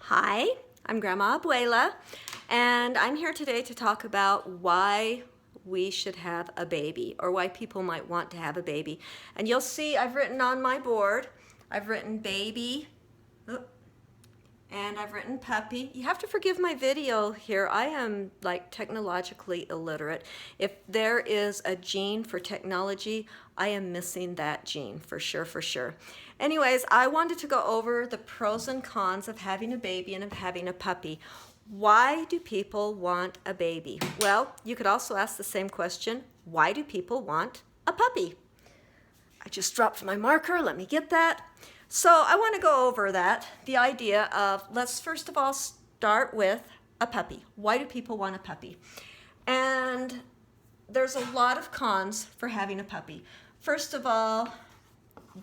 Hi, I'm Grandma Abuela, and I'm here today to talk about why we should have a baby, or why people might want to have a baby. And you'll see I've written on my board, I've written baby, and I've written puppy. You have to forgive my video here. I am like technologically illiterate. If there is a gene for technology, I am missing that gene for sure, for sure. Anyways, I wanted to go over the pros and cons of having a baby and of having a puppy. Why do people want a baby? Well, you could also ask the same question, why do people want a puppy? I just dropped my marker, let me get that. So I want to go over that, the idea of, let's first of all start with a puppy. Why do people want a puppy? And there's a lot of cons for having a puppy. First of all,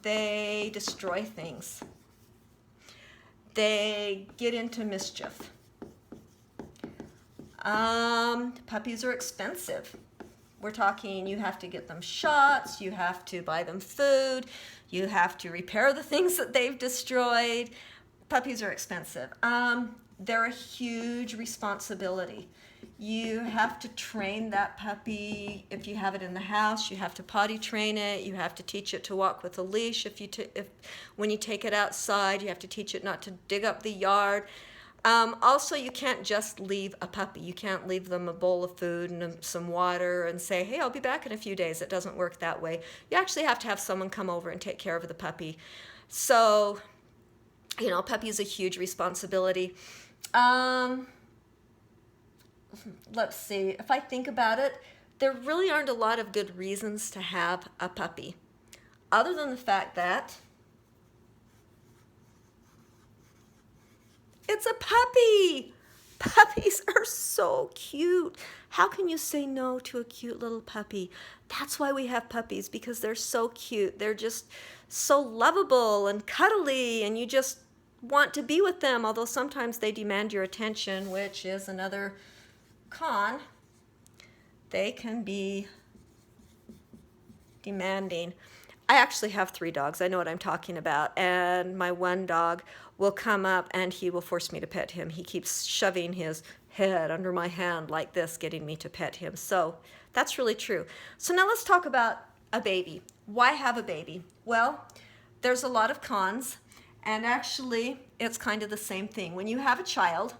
they destroy things. They get into mischief. Puppies are expensive. We're talking you have to get them shots, you have to buy them food, you have to repair the things that they've destroyed. Puppies are expensive. They're a huge responsibility. You have to train that puppy. If you have it in the house, you have to potty train it. You have to teach it to walk with a leash. When you take it outside, you have to teach it not to dig up the yard. Also, you can't just leave a puppy. You can't leave them a bowl of food and some water and say, hey, I'll be back in a few days. It doesn't work that way. You actually have to have someone come over and take care of the puppy. So, a puppy is a huge responsibility. Let's see. If I think about it, there really aren't a lot of good reasons to have a puppy, other than the fact that it's a puppy. Puppies are so cute. How can you say no to a cute little puppy? That's why we have puppies, because they're so cute. They're just so lovable and cuddly, and you just want to be with them, although sometimes they demand your attention, which is another con. They can be demanding. I actually have 3 dogs. I know what I'm talking about. And my one dog will come up and he will force me to pet him. He keeps shoving his head under my hand like this, getting me to pet him. So that's really true. So now let's talk about a baby. Why have a baby? Well, there's a lot of cons. And actually, it's kind of the same thing. When you have a child,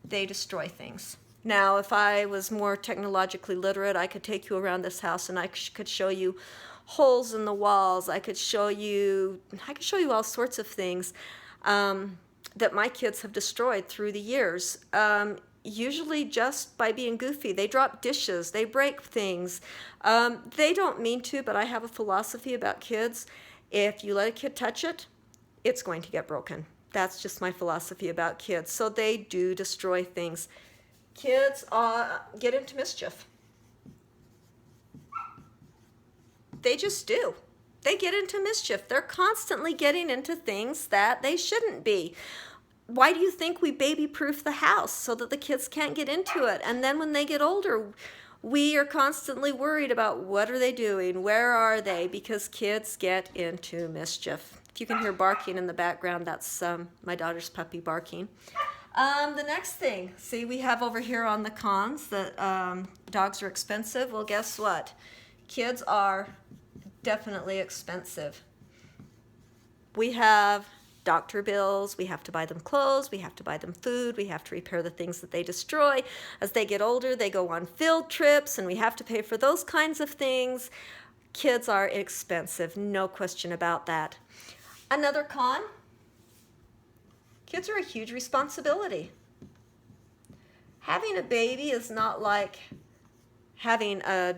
they destroy things. Now, if I was more technologically literate, I could take you around this house and I could show you holes in the walls. I could show you all sorts of things that my kids have destroyed through the years. Usually just by being goofy. They drop dishes, they break things. They don't mean to, but I have a philosophy about kids. If you let a kid touch it, it's going to get broken. That's just my philosophy about kids. So they do destroy things. Kids get into mischief. They just do. They get into mischief. They're constantly getting into things that they shouldn't be. Why do you think we baby-proof the house? So that the kids can't get into it. And then when they get older, we are constantly worried about what are they doing? Where are they? Because kids get into mischief. If you can hear barking in the background, that's my daughter's puppy barking. The next thing, see, we have over here on the cons that dogs are expensive. Well, guess what? Kids are definitely expensive. We have doctor bills, we have to buy them clothes, we have to buy them food, we have to repair the things that they destroy. As they get older, they go on field trips, and we have to pay for those kinds of things. Kids are expensive, no question about that. Another con, kids are a huge responsibility. Having a baby is not like having a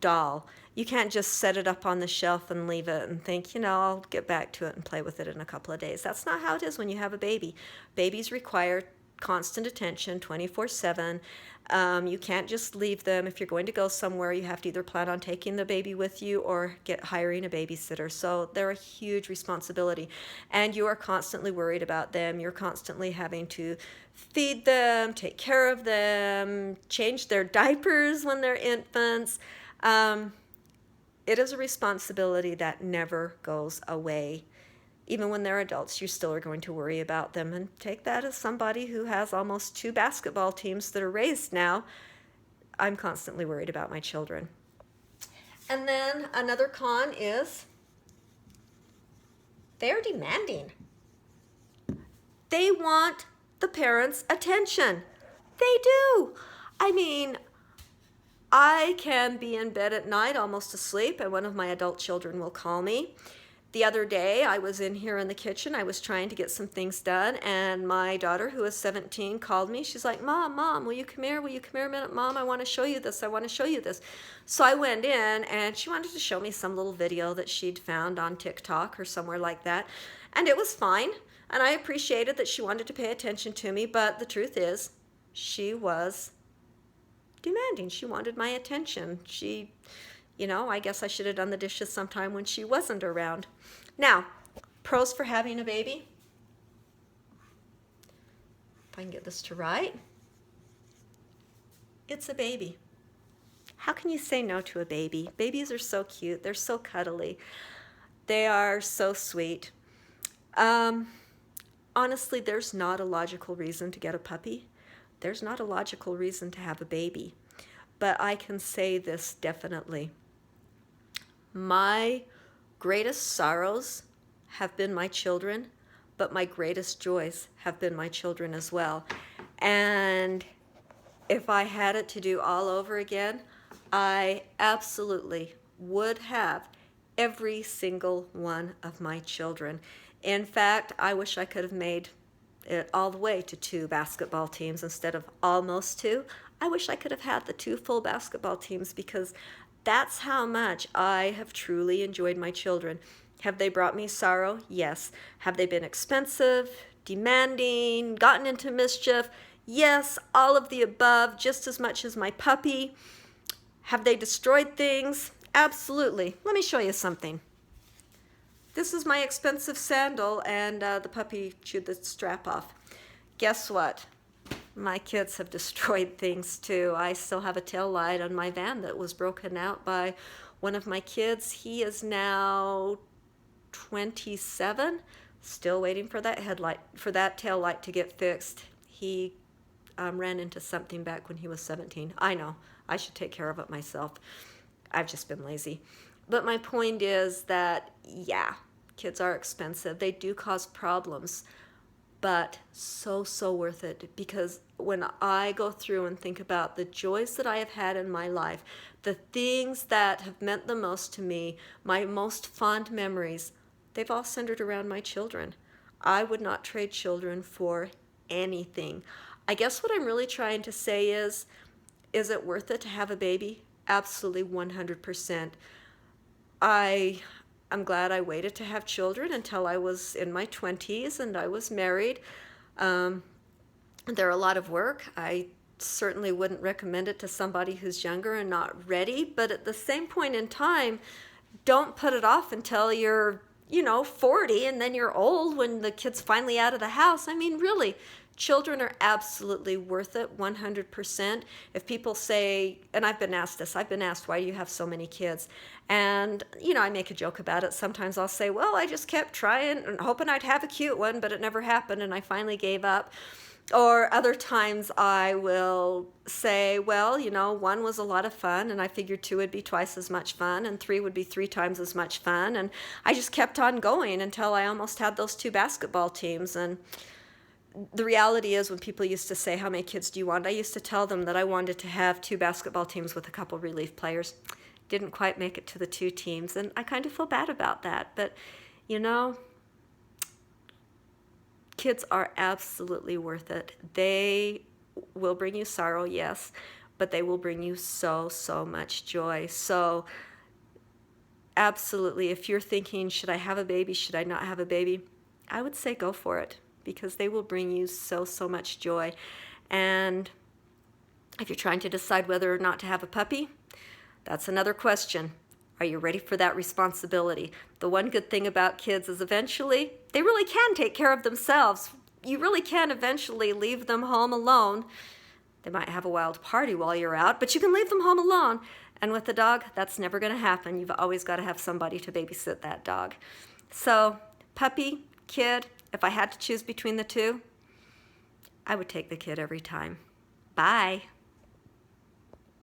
doll. You can't just set it up on the shelf and leave it and think, I'll get back to it and play with it in a couple of days. That's not how it is when you have a baby. Babies require constant attention 24/7. You can't just leave them. If you're going to go somewhere, you have to either plan on taking the baby with you or hiring a babysitter. So they're a huge responsibility. And you are constantly worried about them. You're constantly having to feed them, take care of them, change their diapers when they're infants. It is a responsibility that never goes away. Even when they're adults, you still are going to worry about them. And take that as somebody who has almost 2 basketball teams that are raised now. I'm constantly worried about my children. And then another con is they're demanding. They want the parents' attention. They do. I mean, I can be in bed at night almost asleep, and one of my adult children will call me. The other day, I was in here in the kitchen. I was trying to get some things done, and my daughter, who is 17, called me. She's like, Mom, will you come here? Will you come here a minute? Mom, I want to show you this. I want to show you this. So I went in, and she wanted to show me some little video that she'd found on TikTok or somewhere like that. And it was fine, and I appreciated that she wanted to pay attention to me, but the truth is, she was demanding. She wanted my attention. I guess I should have done the dishes sometime when she wasn't around. Now, pros for having a baby. If I can get this to right. It's a baby. How can you say no to a baby? Babies are so cute. They're so cuddly. They are so sweet. Honestly, there's not a logical reason to get a puppy. There's not a logical reason to have a baby. But I can say this definitely. My greatest sorrows have been my children, but my greatest joys have been my children as well. And if I had it to do all over again, I absolutely would have every single one of my children. In fact, I wish I could have made it all the way to 2 basketball teams instead of almost 2. I wish I could have had the 2 full basketball teams, because that's how much I have truly enjoyed my children. Have they brought me sorrow? Yes. Have they been expensive, demanding, gotten into mischief? Yes, all of the above, just as much as my puppy. Have they destroyed things? Absolutely. Let me show you something. This is my expensive sandal, and the puppy chewed the strap off. Guess what? My kids have destroyed things too. I still have a tail light on my van that was broken out by one of my kids. He is now 27, still waiting for that tail light to get fixed. He ran into something back when he was 17. I know, I should take care of it myself. I've just been lazy. But my point is that, yeah, kids are expensive. They do cause problems. But so worth it, because when I go through and think about the joys that I have had in my life, the things that have meant the most to me, my most fond memories, they've all centered around my children. I would not trade children for anything. I guess what I'm really trying to say is it worth it to have a baby? Absolutely 100%. I'm glad I waited to have children until I was in my 20s and I was married. They're a lot of work. I certainly wouldn't recommend it to somebody who's younger and not ready, but at the same point in time, don't put it off until you're, 40 and then you're old when the kid's finally out of the house. I mean, really, children are absolutely worth it, 100%. If people say, and I've been asked, why do you have so many kids? And, I make a joke about it. Sometimes I'll say, well, I just kept trying and hoping I'd have a cute one, but it never happened, and I finally gave up. Or other times I will say, well, 1 was a lot of fun, and I figured 2 would be twice as much fun, and 3 would be 3 times as much fun. And I just kept on going until I almost had those 2 basketball teams. And the reality is, when people used to say, how many kids do you want? I used to tell them that I wanted to have 2 basketball teams with a couple relief players. Didn't quite make it to the 2 teams, and I kind of feel bad about that. But, kids are absolutely worth it. They will bring you sorrow, yes, but they will bring you so much joy. So absolutely, if you're thinking, should I have a baby, should I not have a baby? I would say go for it, because they will bring you so much joy. And if you're trying to decide whether or not to have a puppy, that's another question. Are you ready for that responsibility? The one good thing about kids is eventually they really can take care of themselves. You really can eventually leave them home alone. They might have a wild party while you're out, but you can leave them home alone. And with a dog, that's never going to happen. You've always got to have somebody to babysit that dog. So Puppy, kid, if I had to choose between the two, I would take the kid every time. Bye.